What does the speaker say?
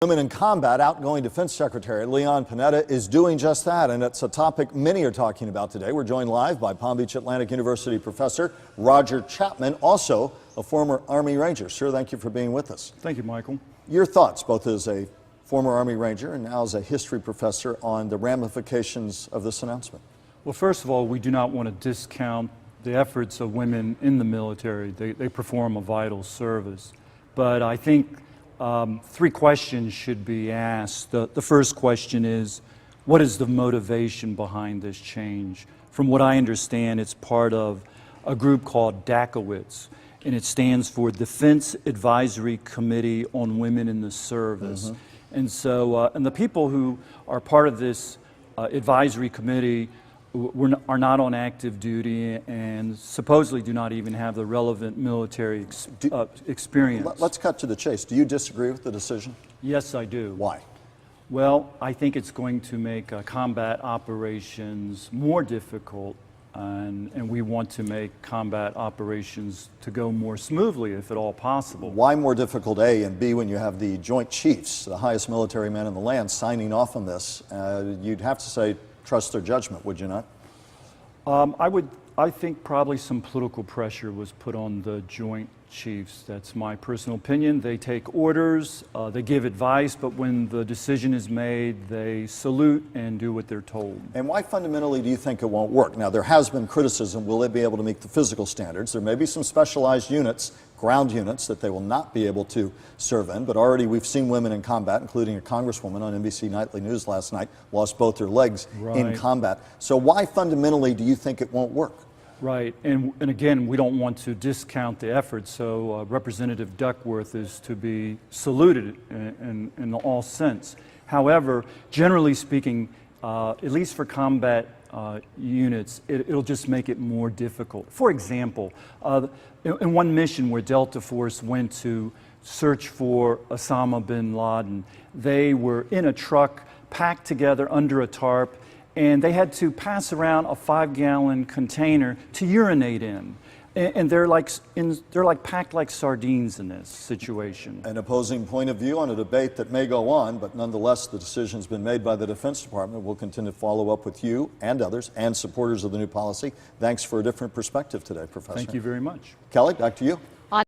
Women in combat, outgoing Defense Secretary Leon Panetta is doing just that, and it's a topic many are talking about today. We're joined live by Palm Beach Atlantic University professor Roger Chapman, also a former Army Ranger. Sir, thank you for being with us. Thank you, Michael. Your thoughts, both as a former Army Ranger and now as a history professor, on the ramifications of this announcement? Well, first of all, we do not want to discount the efforts of women in the military. They perform a vital service. But I think three questions should be asked. The first question is, what is the motivation behind this change? From what I understand, it's part of a group called DACOWITS, and it stands for Defense Advisory Committee on Women in the Service. And so, and the people who are part of this advisory committee are not on active duty and supposedly do not even have the relevant military experience. Let's cut to the chase. Do you disagree with the decision? Yes, I do. Why? Well, I think it's going to make combat operations more difficult, and we want to make combat operations to go more smoothly, if at all possible. Why more difficult, A, and B, when you have the Joint Chiefs, the highest military men in the land, signing off on this? You'd have to say, trust their judgment, would you not? I think probably some political pressure was put on the Joint Chiefs. That's my personal opinion. They take orders, they give advice, but when the decision is made, they salute and do what they're told. And why fundamentally do you think it won't work? Now, there has been criticism, will they be able to meet the physical standards? There may be some specialized units, ground units, that they will not be able to serve in, but already we've seen women in combat, including a congresswoman on NBC Nightly News last night, lost both her legs in combat. So why fundamentally do you think it won't work? Right, and again, we don't want to discount the effort, so Representative Duckworth is to be saluted in all sense. However, generally speaking, at least for combat units, it'll just make it more difficult. For example, in one mission where Delta Force went to search for Osama bin Laden, they were in a truck packed together under a tarp, and they had to pass around a 5-gallon container to urinate in. And they're like packed like sardines in this situation. An opposing point of view on a debate that may go on, but nonetheless the decision's been made by the Defense Department. We'll continue to follow up with you and others and supporters of the new policy. Thanks for a different perspective today, Professor. Thank you very much. Kelly, back to you.